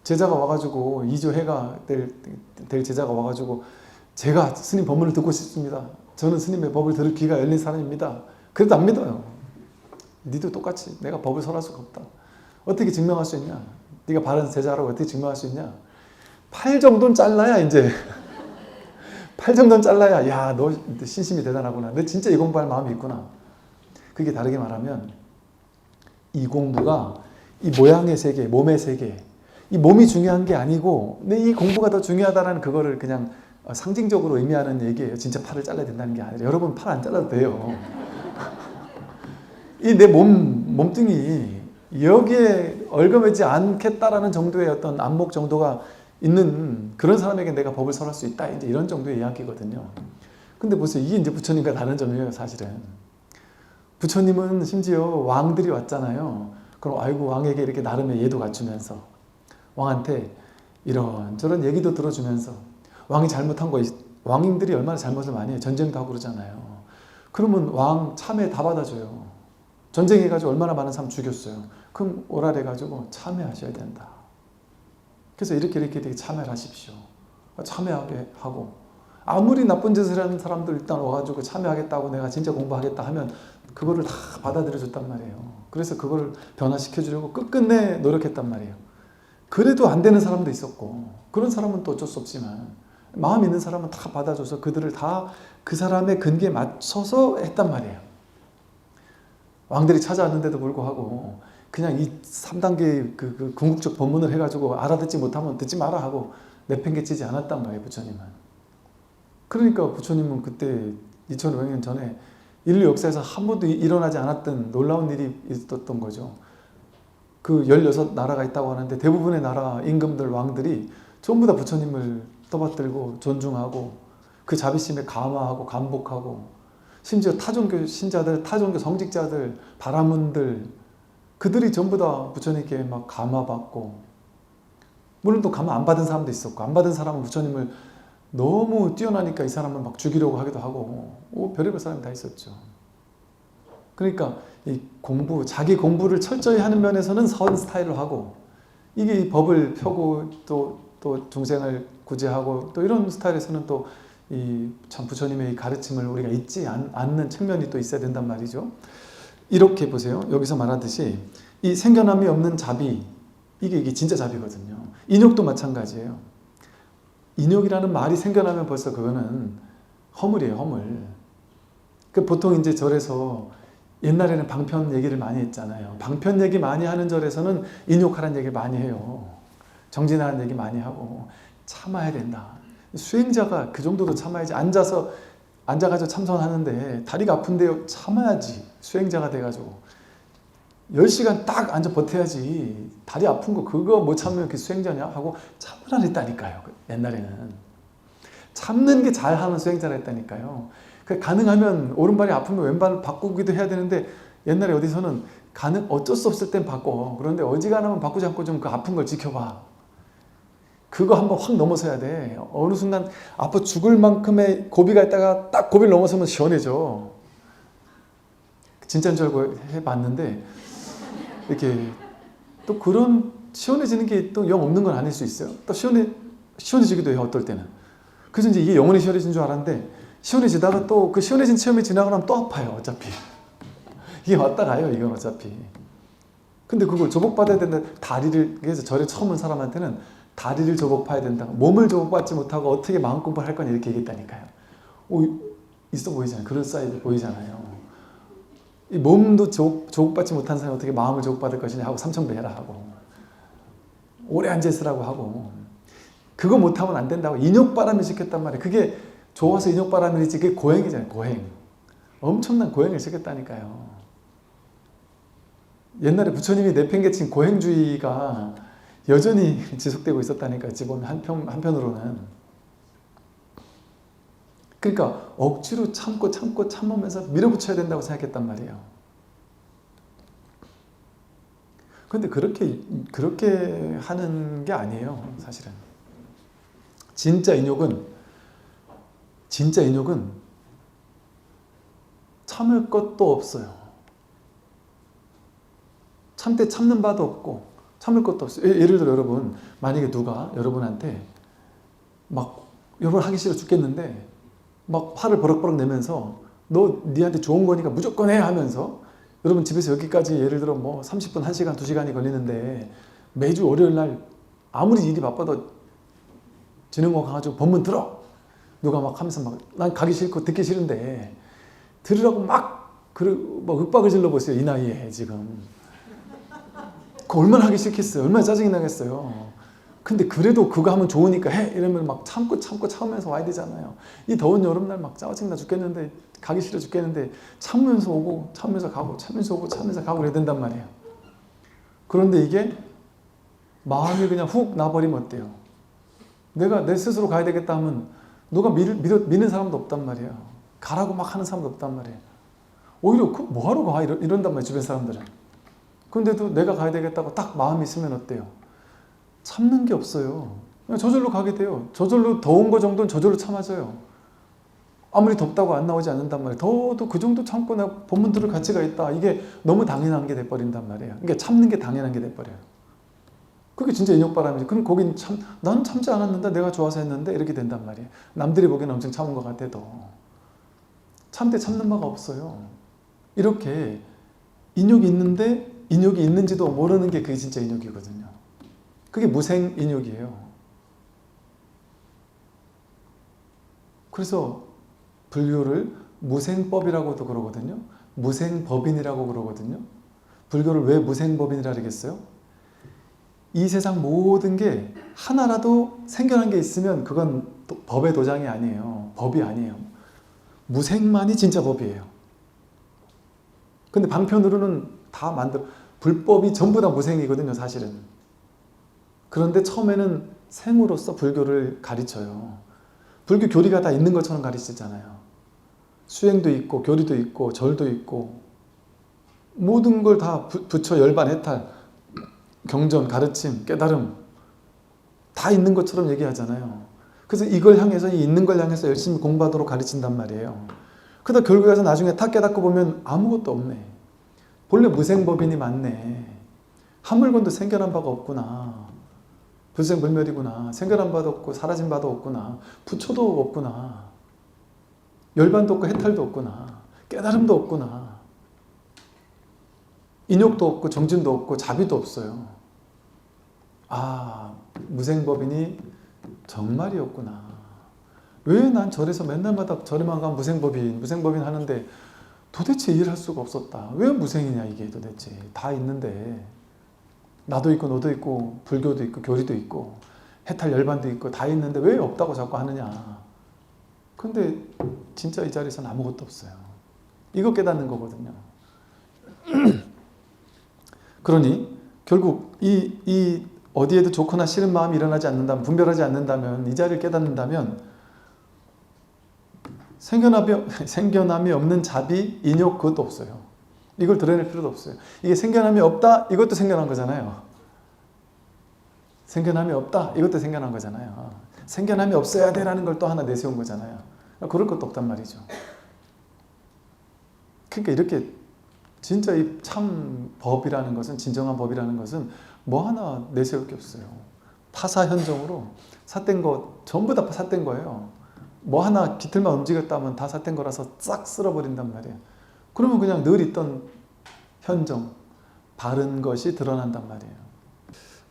제자가 와가지고 2조 해가 될 제자가 와가지고 제가 스님 법문을 듣고 싶습니다. 저는 스님의 법을 들을 귀가 열린 사람입니다. 그래도 안 믿어요. 니도 똑같이 내가 법을 설할 수가 없다. 어떻게 증명할 수 있냐? 네가 바른 제자라고 어떻게 증명할 수 있냐? 팔 정도는 잘라야 이제 팔 정도는 잘라야 야 너 신심이 대단하구나. 너 진짜 이 공부할 마음이 있구나. 그게 다르게 말하면 이 공부가 이 모양의 세계, 몸의 세계 이 몸이 중요한 게 아니고 근데 이 공부가 더 중요하다는 그거를 그냥 상징적으로 의미하는 얘기예요. 진짜 팔을 잘라야 된다는 게 아니라 여러분 팔 안 잘라도 돼요. 이 내 몸뚱이 여기에 얽어매지 않겠다라는 정도의 어떤 안목 정도가 있는 그런 사람에게 내가 법을 설할 수 있다. 이제 이런 정도의 이야기거든요. 근데 보세요. 이게 이제 부처님과 다른 점이에요, 사실은. 부처님은 심지어 왕들이 왔잖아요. 그럼 아이고 왕에게 이렇게 나름의 예도 갖추면서 왕한테 이런저런 얘기도 들어주면서 왕이 잘못한 거 왕인들이 얼마나 잘못을 많이 해요. 전쟁도 하고 그러잖아요. 그러면 왕 참회 다 받아줘요. 전쟁해가지고 얼마나 많은 사람 죽였어요. 그럼 오랄해가지고 참회하셔야 된다. 그래서 이렇게 참회를 하십시오. 참회하게 하고 아무리 나쁜 짓을 하는 사람들 일단 와가지고 참회하겠다고 내가 진짜 공부하겠다 하면 그거를 다 받아들여 줬단 말이에요. 그래서 그거를 변화시켜 주려고 끝끝내 노력했단 말이에요. 그래도 안 되는 사람도 있었고 그런 사람은 또 어쩔 수 없지만 마음 있는 사람은 다 받아줘서 그들을 다 그 사람의 근기에 맞춰서 했단 말이에요. 왕들이 찾아왔는데도 불구하고 그냥 이 3단계 그 궁극적 법문을 해가지고 알아듣지 못하면 듣지 마라 하고 내팽개치지 않았단 말이에요, 부처님은. 그러니까 부처님은 그때 2500년 전에 인류 역사에서 한 번도 일어나지 않았던 놀라운 일이 있었던 거죠. 그 16나라가 있다고 하는데 대부분의 나라 임금들, 왕들이 전부 다 부처님을 떠받들고 존중하고 그 자비심에 감화하고 감복하고 심지어 타종교 신자들, 타종교 성직자들, 바라문들 그들이 전부 다 부처님께 막 감화받고 물론 또 감화 안 받은 사람도 있었고 안 받은 사람은 부처님을 너무 뛰어나니까 이 사람을 막 죽이려고 하기도 하고 별의별 사람이 다 있었죠. 그러니까 이 공부, 자기 공부를 철저히 하는 면에서는 선 스타일로 하고 이게 이 법을 펴고 또 중생을 구제하고 또 이런 스타일에서는 또 이 참 부처님의 이 가르침을 우리가 잊지 않는 측면이 또 있어야 된단 말이죠. 이렇게 보세요. 여기서 말하듯이 이 생겨남이 없는 자비 이게 진짜 자비거든요. 인욕도 마찬가지예요. 인욕이라는 말이 생겨나면 벌써 그거는 허물이에요, 허물. 그 보통 이제 절에서 옛날에는 방편 얘기를 많이 했잖아요. 방편 얘기 많이 하는 절에서는 인욕하라는 얘기를 많이 해요. 정진하라는 얘기 많이 하고 참아야 된다. 수행자가 그 정도도 참아야지. 앉아가지고 참선하는데 다리가 아픈데요. 참아야지. 수행자가 돼가지고 10시간 딱 앉아 버텨야지. 다리 아픈 거 그거 못 참으면 그 수행자냐 하고 참으라 했다니까요. 옛날에는 참는 게 잘하는 수행자라 했다니까요. 가능하면 오른발이 아프면 왼발 바꾸기도 해야 되는데 옛날에 어디서는 어쩔 수 없을 땐 바꿔. 그런데 어지간하면 바꾸지 않고 좀 그 아픈 걸 지켜봐. 그거 한번 확 넘어서야 돼. 어느 순간 아파 죽을 만큼의 고비가 있다가 딱 고비를 넘어서면 시원해져. 진짜인 줄 알고 해봤는데 이렇게 또 그런 시원해지는 게 또 영 없는 건 아닐 수 있어요. 또 시원해지기도 해요. 어떨 때는. 그래서 이제 이게 영원히 시원해진 줄 알았는데 시원해지다가 또 그 시원해진 체험이 지나고 나면 또 아파요. 어차피. 이게 왔다 가요, 이건 어차피. 근데 그걸 조복받아야 된다. 다리를, 그래서 절에 처음 온 사람한테는 다리를 조복파야 된다. 몸을 조복받지 못하고 어떻게 마음 공부를 할 거냐 이렇게 얘기했다니까요. 오, 있어 보이잖아요. 그럴싸해 보이잖아요. 이 몸도 조복받지 못한 사람이 어떻게 마음을 조복받을 것이냐 하고 삼천배 해라 하고 오래 앉아있으라고 하고 그거 못하면 안 된다고 인욕바람을 시켰단 말이에요. 그게 좋아서 인욕바람이지 그게 고행이잖아요. 고행. 엄청난 고행을 시켰다니까요. 옛날에 부처님이 내팽개친 고행주의가 여전히 지속되고 있었다니까 어찌 보면 한편으로는. 그러니까 억지로 참으면서 밀어붙여야 된다고 생각했단 말이에요. 근데 그렇게 하는 게 아니에요, 사실은. 진짜 인욕은 참을 것도 없어요. 참되 참는 바도 없고 참을 것도 없어요. 예를 들어 여러분, 만약에 누가 여러분한테 막 여러분 하기 싫어 죽겠는데 막 화를 버럭버럭 내면서 너 니한테 좋은 거니까 무조건 해 하면서 여러분 집에서 여기까지 예를 들어 뭐 30분, 1시간, 2시간이 걸리는데 매주 월요일 날 아무리 일이 바빠도 진흥호 가가지고 법문 들어! 누가 막 하면서 막 난 가기 싫고 듣기 싫은데 들으라고 막 윽박을 질러보세요. 이 나이에 지금. 그거 얼마나 하기 싫겠어요. 얼마나 짜증이 나겠어요. 근데 그래도 그거 하면 좋으니까 해! 이러면 막 참으면서 와야 되잖아요. 이 더운 여름날 막 짜증나 죽겠는데 가기 싫어 죽겠는데 참으면서 오고 참으면서 가고 참으면서 오고 참으면서 가고 그래야 된단 말이에요. 그런데 이게 마음이 그냥 훅 나버리면 어때요? 내가 내 스스로 가야 되겠다 하면 누가 미는 사람도 없단 말이에요. 가라고 막 하는 사람도 없단 말이에요. 오히려 뭐하러 가? 이런단 말이에요, 주변 사람들은. 근데도 내가 가야 되겠다고 딱 마음이 있으면 어때요? 참는 게 없어요. 그냥 저절로 가게 돼요. 저절로 더운 거 정도는 저절로 참아져요. 아무리 덥다고 안 나오지 않는단 말이에요. 더워도 그 정도 참고 내가 법문 들을 가치가 있다. 이게 너무 당연한 게 돼버린단 말이에요. 그러니까 참는 게 당연한 게 돼버려요. 그게 진짜 인욕바람이지. 그럼 거긴 나는 참지 않았는데 내가 좋아서 했는데 이렇게 된단 말이에요. 남들이 보기에는 엄청 참은 것 같아도 참되 참는 바가 없어요. 이렇게 인욕이 있는데 인욕이 있는지도 모르는 게 그게 진짜 인욕이거든요. 그게 무생인욕이에요. 그래서 불교를 무생법이라고도 그러거든요. 무생법인이라고 그러거든요. 불교를 왜 무생법인이라 그러겠어요? 이 세상 모든 게 하나라도 생겨난 게 있으면 그건 법의 도장이 아니에요. 법이 아니에요. 무생만이 진짜 법이에요. 근데 방편으로는 다 불법이 전부 다 무생이거든요, 사실은. 그런데 처음에는 생으로서 불교를 가르쳐요. 불교 교리가 다 있는 것처럼 가르치잖아요. 수행도 있고 교리도 있고 절도 있고 모든 걸 다 부처 열반 해탈 경전 가르침 깨달음 다 있는 것처럼 얘기하잖아요. 그래서 이걸 향해서 있는 걸 향해서 열심히 공부하도록 가르친단 말이에요. 그러다 결국에 가서 나중에 탁 깨닫고 보면 아무것도 없네. 본래 무생법인이 맞네. 한 물건도 생겨난 바가 없구나. 불생불멸이구나. 생겨난 바도 없고 사라진 바도 없구나. 부처도 없구나. 열반도 없고 해탈도 없구나. 깨달음도 없구나. 인욕도 없고 정진도 없고 자비도 없어요. 아, 무생법인이 정말이었구나. 왜 난 절에서 맨날마다 절에만 가면 무생법인 하는데 도대체 이해를 할 수가 없었다. 왜 무생이냐 이게 도대체. 다 있는데 나도 있고 너도 있고 불교도 있고 교리도 있고 해탈 열반도 있고 다 있는데 왜 없다고 자꾸 하느냐. 근데 진짜 이 자리에서는 아무것도 없어요. 이거 깨닫는 거거든요. 그러니 결국 이 어디에도 좋거나 싫은 마음이 일어나지 않는다면, 분별하지 않는다면, 이 자리를 깨닫는다면 생겨남이 없는 자비, 인욕 그것도 없어요. 이걸 드러낼 필요도 없어요. 이게 생겨남이 없다? 이것도 생겨난 거잖아요. 생겨남이 없다? 이것도 생겨난 거잖아요. 생겨남이 없어야 돼라는 걸 또 하나 내세운 거잖아요. 그럴 것도 없단 말이죠. 그러니까 이렇게 진짜 이 참 법이라는 것은, 진정한 법이라는 것은 뭐 하나 내세울 게 없어요. 타사현정으로 삿된 거 전부 다 삿된 거예요. 뭐 하나 기틀만 움직였다면 다 삿된 거라서 싹 쓸어버린단 말이에요. 그러면 그냥 늘 있던 현정, 바른 것이 드러난단 말이에요.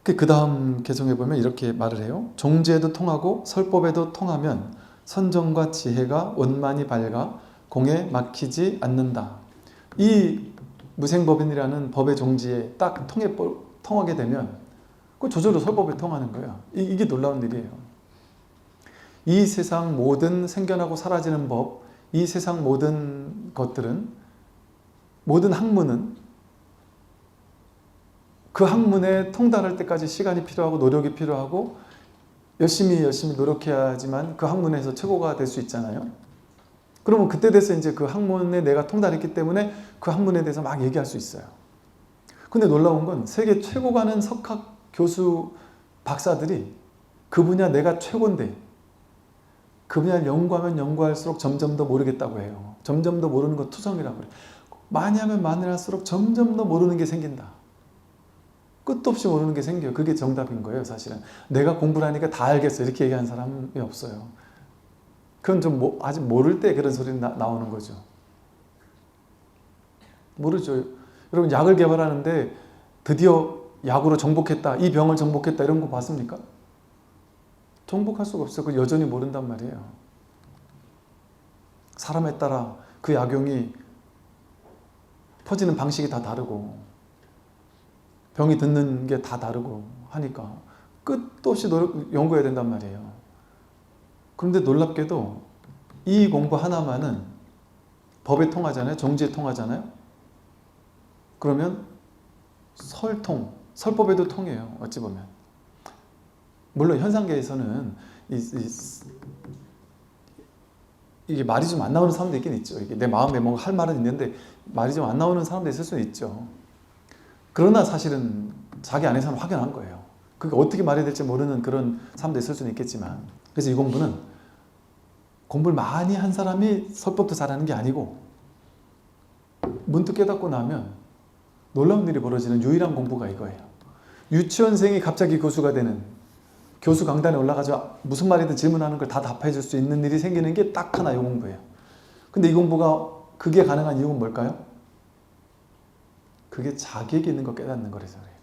그 다음 개성에 보면 이렇게 말을 해요. 종지에도 통하고 설법에도 통하면 선정과 지혜가 원만히 밝아 공에 막히지 않는다. 이 무생법인이라는 법의 종지에 딱 통하게 되면 그 저절로 설법에 통하는 거예요. 이게 놀라운 일이에요. 이 세상 모든 생겨나고 사라지는 법, 이 세상 모든 것들은, 모든 학문은 그 학문에 통달할 때까지 시간이 필요하고 노력이 필요하고 열심히 노력해야지만 그 학문에서 최고가 될 수 있잖아요. 그러면 그때 돼서 이제 그 학문에 내가 통달했기 때문에 그 학문에 대해서 막 얘기할 수 있어요. 근데 놀라운 건 세계 최고 가는 석학 교수 박사들이 그 분야 내가 최고인데 그 분야를 연구하면 연구할수록 점점 더 모르겠다고 해요. 점점 더 모르는 거 투성이라고 그래요. 많이 하면 많이 할수록 점점 더 모르는 게 생긴다. 끝도 없이 모르는 게 생겨요. 그게 정답인 거예요, 사실은. 내가 공부를 하니까 다 알겠어. 이렇게 얘기하는 사람이 없어요. 그건 좀 아직 모를 때 그런 소리 나오는 거죠. 모르죠. 여러분 약을 개발하는데 드디어 약으로 정복했다. 이 병을 정복했다. 이런 거 봤습니까? 정복할 수가 없어요. 그 여전히 모른단 말이에요. 사람에 따라 그 약용이 퍼지는 방식이 다 다르고 병이 듣는 게 다 다르고 하니까 끝도 없이 연구해야 된단 말이에요. 그런데 놀랍게도 이 공부 하나만은 법에 통하잖아요. 정지에 통하잖아요. 그러면 설법에도 통해요. 어찌 보면. 물론 현상계에서는 이게 말이 좀 안 나오는 사람도 있긴 있죠. 이게 내 마음에 뭔가 할 말은 있는데 말이 좀 안 나오는 사람도 있을 수 있죠. 그러나 사실은 자기 안에서는 확연한 거예요. 그게 어떻게 말해야 될지 모르는 그런 사람도 있을 수는 있겠지만, 그래서 이 공부는 공부를 많이 한 사람이 설법도 잘하는 게 아니고 문득 깨닫고 나면 놀라운 일이 벌어지는 유일한 공부가 이거예요. 유치원생이 갑자기 교수가 되는, 교수 강단에 올라가서 무슨 말이든 질문하는 걸 다 답해 줄 수 있는 일이 생기는 게 딱 하나 이 공부예요. 근데 이 공부가 그게 가능한 이유는 뭘까요? 그게 자기에게 있는 거 깨닫는 거라서 그래요.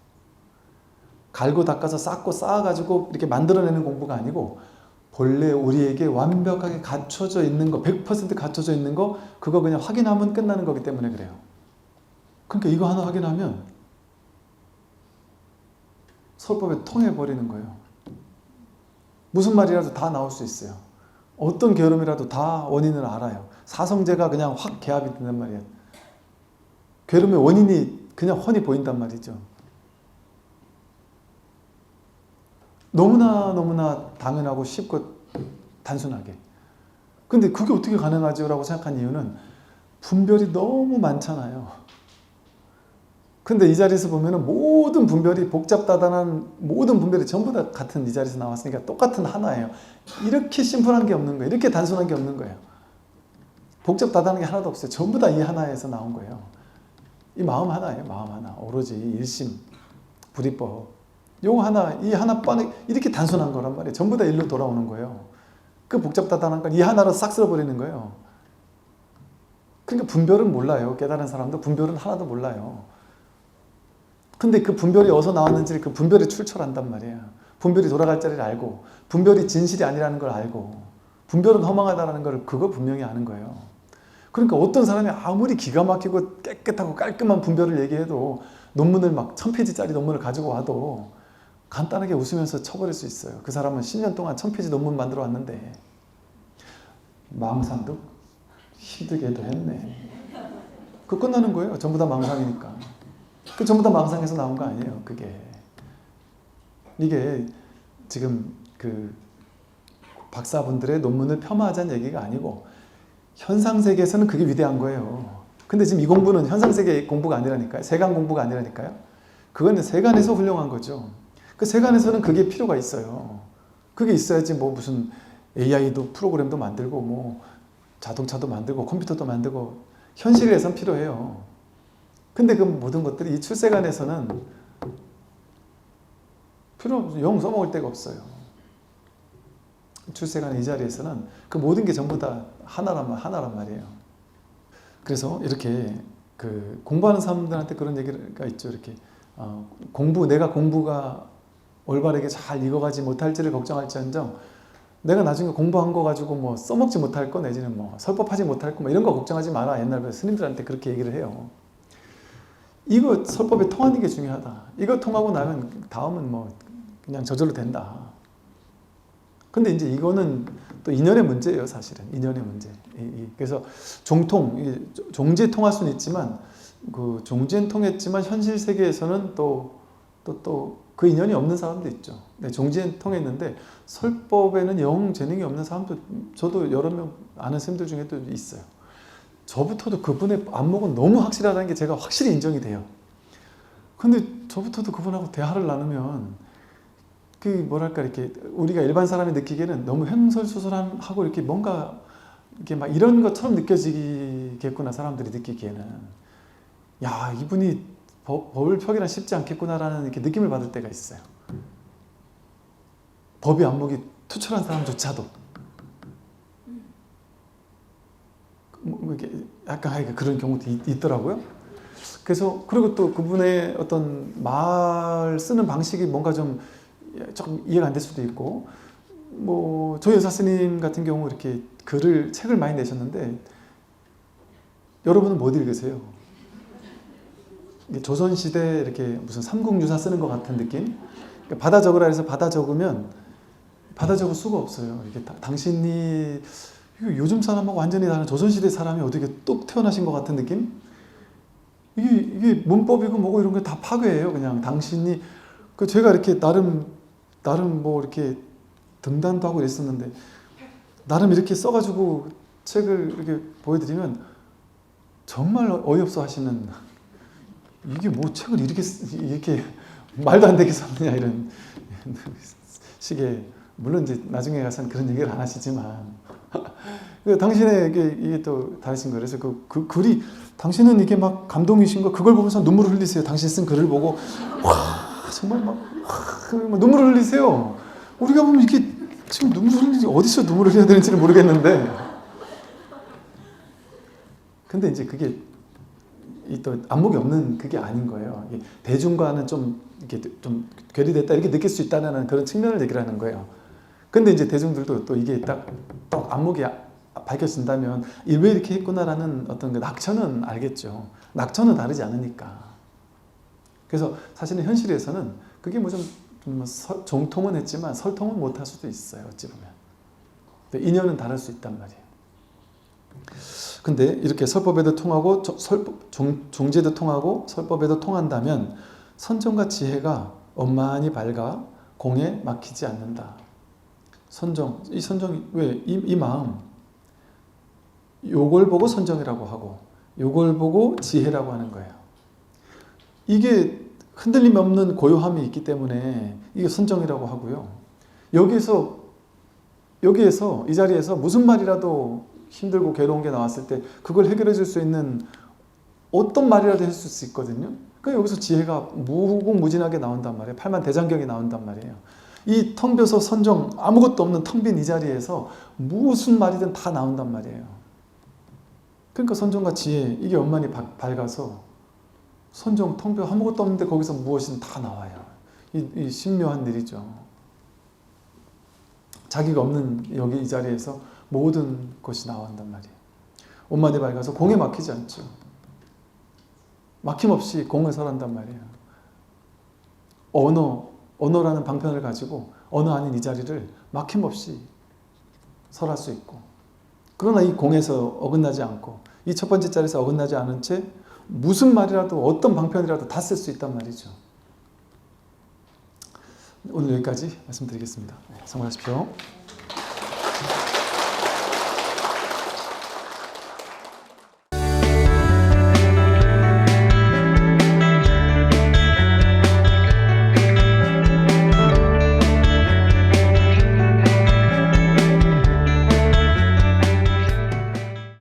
갈고 닦아서 쌓고 쌓아가지고 이렇게 만들어내는 공부가 아니고 본래 우리에게 완벽하게 갖춰져 있는 거, 100% 갖춰져 있는 거, 그거 그냥 확인하면 끝나는 거기 때문에 그래요. 그러니까 이거 하나 확인하면 설법에 통해버리는 거예요. 무슨 말이라도 다 나올 수 있어요. 어떤 괴로움이라도 다 원인을 알아요. 사성제가 그냥 확 개합이 된단 말이에요. 괴로움의 원인이 그냥 훤히 보인단 말이죠. 너무나 당연하고 쉽고 단순하게. 근데 그게 어떻게 가능하죠? 라고 생각한 이유는 분별이 너무 많잖아요. 근데 이 자리에서 보면은 모든 분별이 복잡다단한 모든 분별이 전부 다 같은 이 자리에서 나왔으니까 똑같은 하나예요. 이렇게 심플한 게 없는 거예요. 이렇게 단순한 게 없는 거예요. 복잡다단한 게 하나도 없어요. 전부 다 이 하나에서 나온 거예요. 이 마음 하나예요. 마음 하나. 오로지 일심, 불이법. 요 하나, 이 하나만에 이렇게 단순한 거란 말이에요. 전부 다 일로 돌아오는 거예요. 그 복잡다단한 건 이 하나로 싹 쓸어버리는 거예요. 그러니까 분별은 몰라요. 깨달은 사람도 분별은 하나도 몰라요. 근데 그 분별이 어디서 나왔는지 그 분별이 출처란단 말이에요. 분별이 돌아갈 자리를 알고 분별이 진실이 아니라는 걸 알고 분별은 허망하다는 걸 그거 분명히 아는 거예요. 그러니까 어떤 사람이 아무리 기가 막히고 깨끗하고 깔끔한 분별을 얘기해도 논문을 막 1000페이지짜리 논문을 가지고 와도 간단하게 웃으면서 쳐버릴 수 있어요. 그 사람은 10년 동안 1000페이지 논문 만들어 왔는데 망상도 힘들게도 했네. 그거 끝나는 거예요. 전부 다 망상이니까. 그 전부 다 망상에서 나온 거 아니에요. 이게 지금 그 박사분들의 논문을 폄하하자는 얘기가 아니고 현상세계에서는 그게 위대한 거예요. 근데 지금 이 공부는 현상세계 공부가 아니라니까요. 세간 공부가 아니라니까요. 그건 세간에서 훌륭한 거죠. 그 세간에서는 그게 필요가 있어요. 그게 있어야지 뭐 무슨 AI도 프로그램도 만들고 뭐 자동차도 만들고 컴퓨터도 만들고 현실에선 필요해요. 근데 그 모든 것들이 이 출세간에서는 필요 없어요. 영 써먹을 데가 없어요. 출세간 이 자리에서는 그 모든 게 전부 다 하나란 말이에요. 그래서 이렇게 그 공부하는 사람들한테 그런 얘기가 있죠. 이렇게 내가 공부가 올바르게 잘 익어가지 못할지를 걱정할지언정 내가 나중에 공부한 거 가지고 뭐 써먹지 못할 거 내지는 뭐 설법하지 못할 거 뭐 이런 거 걱정하지 마라. 옛날에 스님들한테 그렇게 얘기를 해요. 이거 설법에 통하는 게 중요하다. 이거 통하고 나면 다음은 뭐 그냥 저절로 된다. 근데 이제 이거는 또 인연의 문제예요, 사실은. 인연의 문제. 그래서 종지에 통할 수는 있지만, 그 종지엔 통했지만 현실 세계에서는 또 그 인연이 없는 사람도 있죠. 네, 종지엔 통했는데 설법에는 영 재능이 없는 사람도 저도 여러 명 아는 선생님들 중에도 있어요. 저부터도 그분의 안목은 너무 확실하다는 게 제가 확실히 인정이 돼요. 근데 저부터도 그분하고 대화를 나누면 그 뭐랄까 이렇게 우리가 일반 사람이 느끼기에는 너무 횡설수설하고 이렇게 뭔가 이렇게 막 이런 것처럼 느껴지겠구나. 사람들이 느끼기에는 야, 이분이 법을 펴기란 쉽지 않겠구나라는 이렇게 느낌을 받을 때가 있어요. 법의 안목이 투철한 사람조차도 뭐 이렇게 약간 그런 경우도 있더라고요. 그래서 그리고 또 그분의 어떤 말 쓰는 방식이 뭔가 좀 이해가 안 될 수도 있고, 뭐 저희 여사 스님 같은 경우 이렇게 책을 많이 내셨는데 여러분은 못 읽으세요. 조선시대 이렇게 무슨 삼국유사 쓰는 것 같은 느낌? 받아 적으라 해서 받아 적으면 받아 적을 수가 없어요. 이게 당신이 요즘 사람하고 완전히 다른 조선시대 사람이 어떻게 뚝 태어나신 것 같은 느낌? 이게 문법이고 뭐고 이런 게 다 파괴예요. 그냥 당신이 제가 이렇게 나름 뭐 이렇게 등단도 하고 이랬었는데 나름 이렇게 써가지고 책을 이렇게 보여드리면 정말 어이없어 하시는, 이게 뭐 책을 이렇게 말도 안 되게 썼느냐 이런 식의, 물론 이제 나중에 가서는 그런 얘기를 안 하시지만 당신의 이게 또 다르신 거예요. 그래서 그 글이 당신은 이게 막 감동이신 거 그걸 보면서 눈물을 흘리세요. 당신 쓴 글을 보고 와 정말 막 눈물을 흘리세요. 우리가 보면 이렇게 지금 눈물을 흘리지 어디서 눈물을 흘려야 되는지는 모르겠는데, 근데 이제 그게 또 안목이 없는 그게 아닌 거예요. 대중과는 좀 이렇게 좀 괴리됐다 이렇게 느낄 수 있다는 그런 측면을 얘기를 하는 거예요. 근데 이제 대중들도 또 이게 딱 안목이 밝혀진다면 왜 이렇게 했구나라는 어떤 그 낙천은 알겠죠. 낙천은 다르지 않으니까. 그래서 사실은 현실에서는 그게 뭐 좀 정통은 했지만 설통은 못할 수도 있어요. 어찌 보면 인연은 다를 수 있단 말이에요. 근데 이렇게 설법에도 통하고 종지에도 통하고 설법에도 통한다면 선정과 지혜가 원만히 밝아 공에 막히지 않는다. 이 선정이 왜? 이 마음, 요걸 보고 선정이라고 하고 요걸 보고 지혜라고 하는 거예요. 이게 흔들림 없는 고요함이 있기 때문에 이게 선정이라고 하고요. 여기에서 이 자리에서 무슨 말이라도 힘들고 괴로운 게 나왔을 때 그걸 해결해 줄 수 있는 어떤 말이라도 할 수 있거든요. 그러니까 여기서 지혜가 무궁무진하게 나온단 말이에요. 팔만대장경이 나온단 말이에요. 이 텅 비어서 선정, 아무것도 없는 텅 빈 이 자리에서 무슨 말이든 다 나온단 말이에요. 그러니까 선정과 지혜, 이게 원만히 밝아서 선정, 텅 비어 아무것도 없는데 거기서 무엇이든 다 나와요. 이 신묘한 일이죠. 자기가 없는 여기 이 자리에서 모든 것이 나온단 말이에요. 원만히 밝아서 공에 막히지 않죠. 막힘없이 공을 설한단 말이에요. 언어라는 방편을 가지고 언어 아닌 이 자리를 막힘없이 설할 수 있고, 그러나 이 공에서 어긋나지 않고 이 첫 번째 자리에서 어긋나지 않은 채 무슨 말이라도 어떤 방편이라도 다 쓸 수 있단 말이죠. 오늘 여기까지 말씀드리겠습니다. 성공하십시오.